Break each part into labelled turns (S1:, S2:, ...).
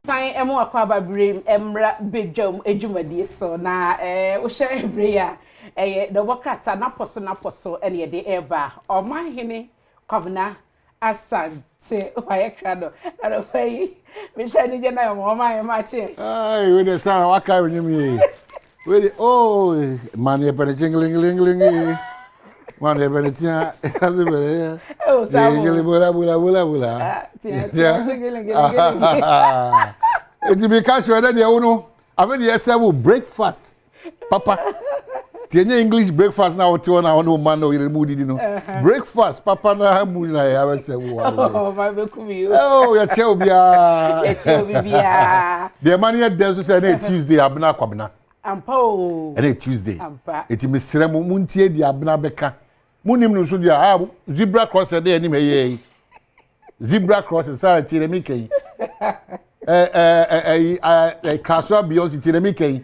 S1: Time emo akwa babrim emra bedwam edwumadi so na wo hye ebreya the workata na poso ene de eba oman hene kwabna asante waye krado na do fai me hye ni je na oman ma che
S2: ai we de sa waka onyim we de oh man ye pere jingling man ye pere tia azibere
S1: oh sa
S2: bula
S1: tia jingling
S2: eti be catch we de uno ave de serve breakfast papa tienye English breakfast na oti na ono man no ire mudi no breakfast papa na mudi na ya we serve
S1: oh my be kumi
S2: oh ya che obia the man here there so say na Tuesday abna kwabna
S1: ampo
S2: and Tuesday eti mesere mo muntie di abna beka munim no so dia zebra cross dey ani meye zebra cross say tire mi kan Kaswa Beyonce tire mi kan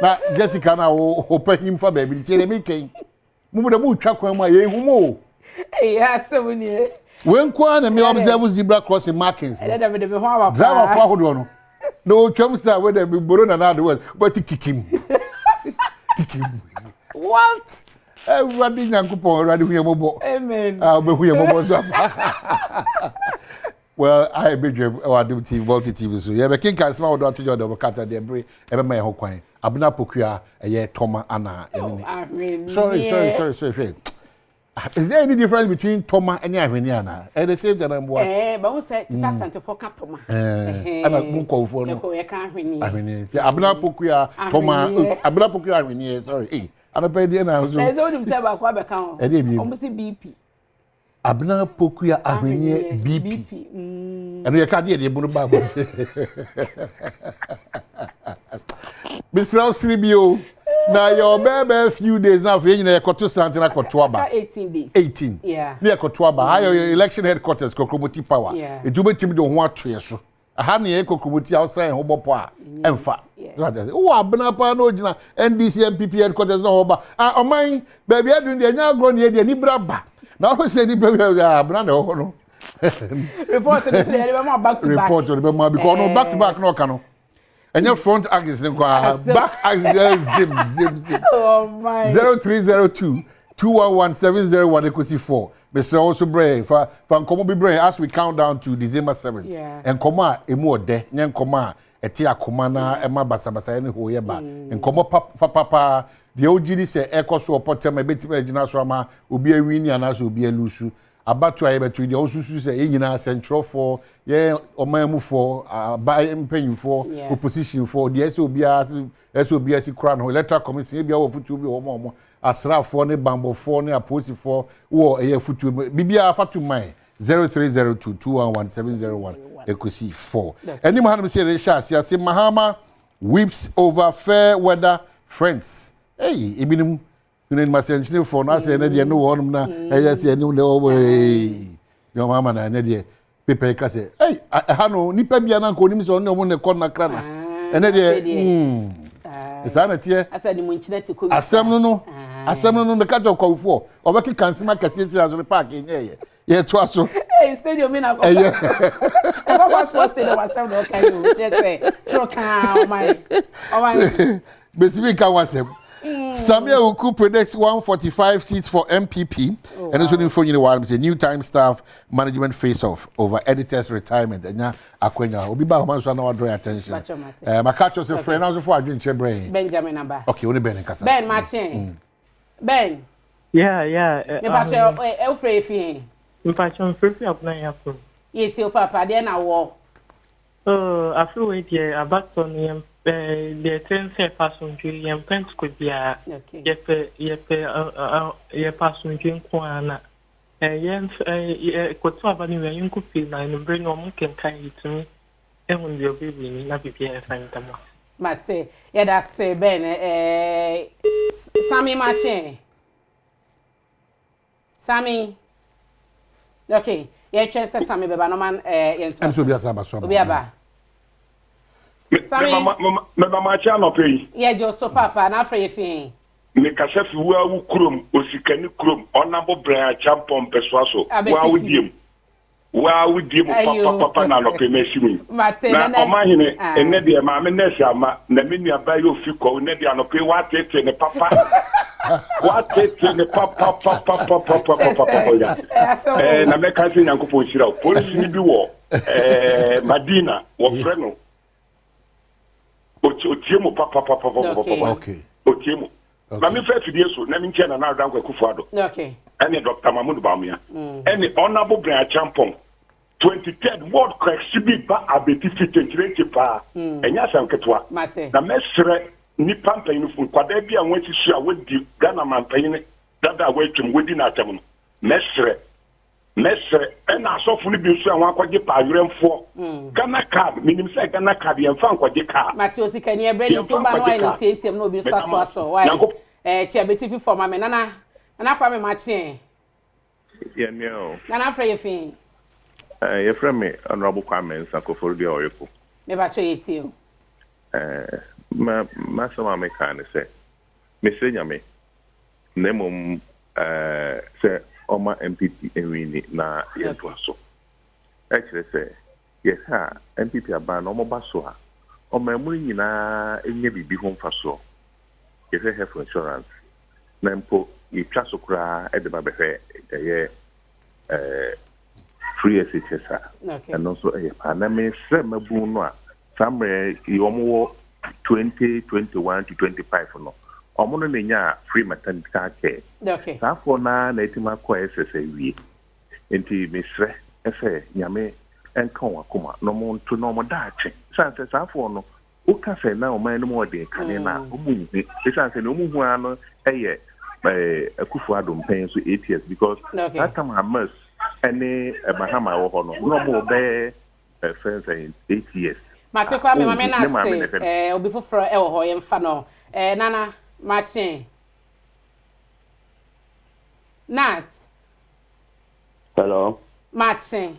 S2: na Jessica na open him for baby tire mi kan mu de mu twa kwan mu ye hu mo
S1: asewuni
S2: wen kwa na me observe zebra crossing markings
S1: driver
S2: for hodo no no twam sa we de boro na the west but kikim what everybody nyankopon radi hu yebobo
S1: amen
S2: obehu yebobo so well I be Adom TV multi TV so ye be king kan sma wodo to jodo bokata de bre e be ma ye ho kwan abuna pokua ye toma ana enene sorry is there any difference between toma and ahweni ana at the same time boy
S1: but we say this asante for ka toma
S2: ana mun kwofo no
S1: ko ye ka
S2: ahweni abuna pokua toma abuna pokua ahweni sorry ana pe de na so
S1: e so nim se ba kwa be kan o mo si BP
S2: abna pokua ahwenye BP eno ye ka de bunu ba bo Mr. Sribio na your baby few days now for you na ekoto santi na koto aba
S1: 18 days
S2: 18
S1: yeah
S2: na ekoto aba your election headquarters kokromoti power etubo tim de ho atoye so aha na ye kokromoti outside ho bopo a emfa o abna pa na ogina NDC MPP headquarters na ho ba oman baby adun de nya agro na ye de ni braba na o se ni baby abna na ho no
S1: report to this day back to back
S2: report to the because no back to back no kano and your front axis back axis zip
S1: oh my
S2: 0302 211 equals 4 Mr. also brain for nkomo be brain as we count down to December 7th and koma emu ode nyen koma eti akoma na ema basabasa ne ho ye ba nkomo papa the ogidi say ekoso opotem ebetima agina so ama obi awini anaso obi alusu abatu ayebetu de osusu say enyina central for ye omamu for by empenyu for opposition for the SOBS crown electoral commission bia wo futu bi omo asrafo ne bambofo ne aposifo wo eye futu bibia fatu mai 0302211701 ekosi 4 eni mahana say say Mahama weeps over fair weather friends hey ebinim in my sense for na say na de no wonum na eye say eni le obo your mama na na de pepe ka say hey ha no nipa bia na ko nim so no mo ne kon na kra na ene de isa na tie
S1: asani mu nchina te ko
S2: asem no me ka to kwofo obeki kansima kase azo park nye ye to aso
S1: hey stadium na ko was first stadium was some no kai you just say troka my
S2: basically can wasem Samia Uku predicts 145 seats for MPP. And this one for you know say new time staff management face off over editors retirement. And now Akwenya Obi ba man so na draw attention. My catch us a friend also for adwin che brain.
S1: Benjamin Aba.
S2: Okay, only Ben Kasa.
S1: Ben Martin. Ben.
S3: Yeah.
S1: Me ba che Elfrey fi.
S3: Me pa che Elfrey apna ya so.
S1: Ye ti o papa de na wo.
S3: Afi we die abaton yem the train say person Julian Pence could be a ye person drink one. Yen could have anywhere you could feel and bring on can kind it to me. And when your baby not be a find them.
S1: But say, yeah, that's say Ben Sammy Martin. Sammy. Okay, yeah, chance Sammy Baba no man
S2: I'm so be a Sabbath.
S4: Mama macha no pay.
S1: Yeah, just so papa na free fin.
S4: Me ka chef wa wu krom osikani krom onabo bran champion persuaso wa wu diem. wa wudi mu papa na no pemesi mu na omahine enne de ma me nesi ama na me nua ba yo fi ko ne de anope wa tete ne papa wa tete ne papa ya na me ka se nyankopon hira police ni bi wo Madina wo freno otie mu papa
S2: okay
S4: otie mu na me fa fidie so na me nche na adan kwa Kufuado
S1: okay
S4: and Dr. Mahmoud Bawumia and the Honorable Brian Champong 23rd World Exhibit ba abeti fitentire pa enya sanketwa na mesre ni pampa inu kwada bia wanti su a wodi Ghana mampanyin dada awatwem wodi na atam no mesre ena asofu ni bi su a wankwaje pa aweremfo Ghana card minim say Ghana card ye mfa nkwaje card
S1: Mate osikani ebre ni timba no ai ni tietiem no obi so ato aso why che abeti fi forma me nana kwa me machi
S5: yeah no
S1: nana fra ye fin
S5: ye fra me honorable Kwame Nsankofo de Oyeko
S1: me ba cho yeti o
S5: ma so ma me kan se me se nyame nemum se oma MPP enwini na yeto aso actually say yes ha MPP aba na omo ba so ha oma emu nyina enye bibi ho mfa so ye say health insurance na mpo yitwa so kura e de ba behwe ye free SHS and also na me se mabu no a somewhere yomo 2021 to 25 no omo no nya free maternity care
S1: okay
S5: tafo na etima kwa SSA wi enti mesre efe nyame enka wakoma no mo nto no mo daache sanse tafo no uka se na o man no mo de kane na omu ni sanse no mu hu ano eye akufu Adom pen so 8 years because that time Hamas any Bahama wo ho no mo be friends 8 years
S1: Mate kwa me mama na se obi foforo e wo ho ye mfa no nana machi Nat
S6: hello
S1: machi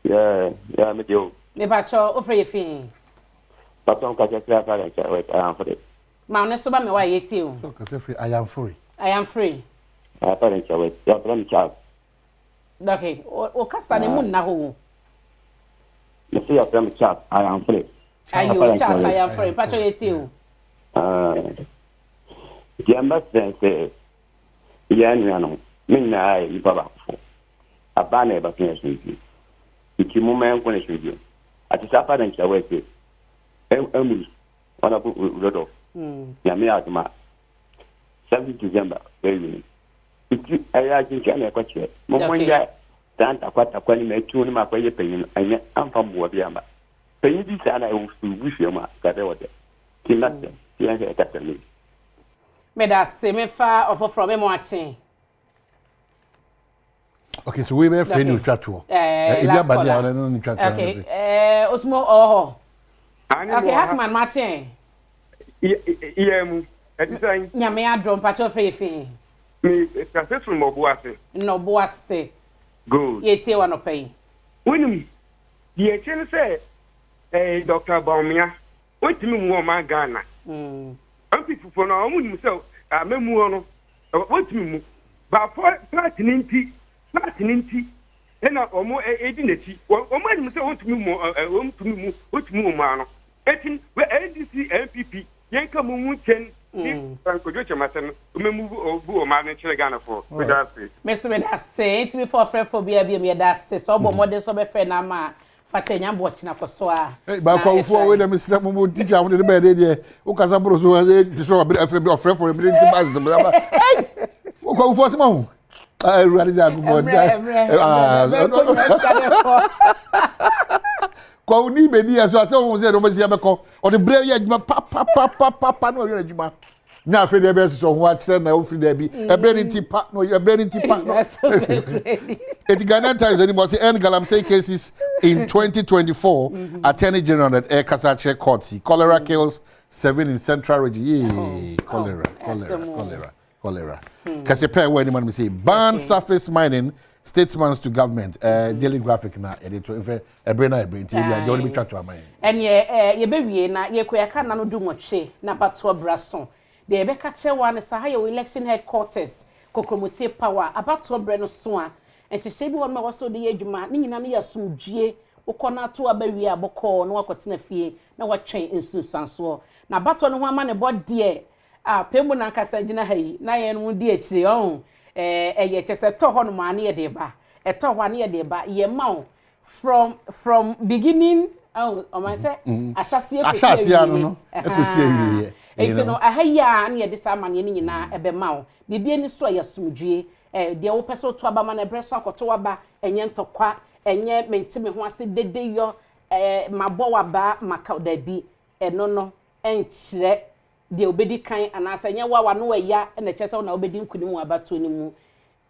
S6: yeah me jo
S1: ne ba cho ofre ye fin
S6: papa on ka je kra ka ja wait for it
S1: ma ne so ba me wa ye ti o
S2: so ka say free I am free
S6: papa on ka wait ya plan cha
S1: okay o kasa ne mun na ho
S6: you see your friend chat I am free
S1: ayo chat I am free pa cho ye ti o
S6: Jamba sense yani minna ai baba abana ba kin sunji iki mu men ko ne sunji ati sapa dan cha wete emu wana bu rodo ya me aduma 7 December very iki aya jin ka ne ko che mo monja dan ta kwata ni me tu ni ma ko ye penyin anya amfa bo bi amba penyin di sana e wu fi ma ka de wote kinate ya ke ta tele
S1: me da se me fa ofo from me mo achen
S2: okay so we be friend you chat to
S1: last
S2: body no ni chat
S1: okay osmo oho okay Hackman machen
S4: yemu edisan
S1: nyame Adom pa cho fe fe
S4: me successful mo boase
S1: no boase
S4: good
S1: ye tie wa no pay
S4: winum ye chen say Dr. Bawumia wetimi mu o ma Ghana people for no mu so amemu no wetimi mu ba for platinum ena omo edi nachi omo ani so wetimi mu ma no etin we ADC MPP yenka mu chen ni Franco Chamasen memu bu o ma ne chere Ghana for we da say
S1: me da say it me for bia me da say so bo modern so be friend na ma fache nyambo china koso a
S2: ba kwa ufo we dem sira mo teacher mo de be de o kasa bro so so ofre for be nti baz o kwa ufo se ma ruade da go kwa uni be ni aso ase o se no be se be ko o de bre ya adwuma pa no yo adwuma na afi de be so ho a kire na o fi da bi e bre ni ti pa no e bre ni ti pa no it Ghana Times anymore say end galamsey cases in 2024 Attorney General at Air Kasache Court cholera kills 7 in Central Region cholera kasi pay when man me say ban surface mining statements to government daily graphic na editor if ebrena ebrenti dia dey be twa to aman
S1: en ye be wie na ye koyaka na no du nwotwe na pato brason de be ka che wan sa ha ye election headquarters kokromotie power abato bre no so a enhyehyɛ bi won ma wo so de adwuma ni nyina no ya sumdue ukona to abawi aboko na wakotena fie na watwen nsusanso na bato no ho ama ne bode pembu na nkasa gina hayi na ye no di akire eye chese to ho no ma na ye de ba eto ho na ye de ba ye ma from beginning o man say
S2: ashase anu no ekosi awie
S1: enti no ahaya na ye de sa amane ni nyina ebe ma bibie ni so ya sumdue de wo peso to aba ma na breso akoto aba enye ntokwa enye mentime ho ase dede yo mabọ waba maka dabi eno no enkyire de obedi kan anasa enye wa no ya na kyese na obedi nkunimu abato ni mu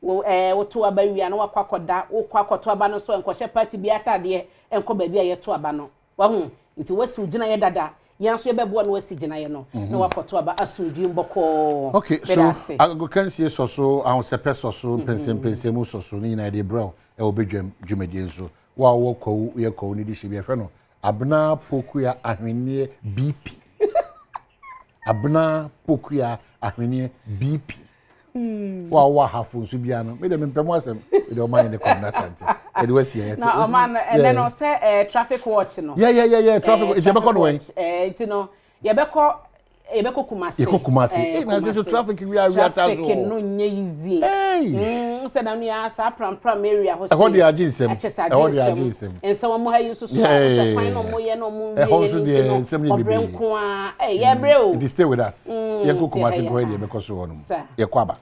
S1: wo to aba wi na wakwakoda wo kwakoto aba no so enkohye party bi atade enko ba bi a yeto aba no wa hu nti wasi ugina ye dada yanso ye bebo na wasi gina ye no na wakoto aba asundui mboko
S2: okay so agokansie soso ahosepɛ soso pensempensemu soso ni na de brown obedwam dwumadie nso wa wo ko ye ko ni di hye bi no abna pokuya ahwenie BP abna pokuya ahwenie BP wa hafu nso bia no me de mpem asem me de o man de komna sante e de wasi ye
S1: na o man and then o say traffic watch no
S2: yeah traffic if you be call when
S1: you know ye be ko kumase
S2: na say so traffic we are tazo
S1: traffic no nye easy say na me asa pram area ho say
S2: e ho de aginsem
S1: ense wo mo hayi so so kwan no mo ye no mo wie
S2: ho so de ensem ni bibi
S1: obrenko a ye bre o
S2: stay with us ye ko kumase ko ye be ko so ho no ye kwaba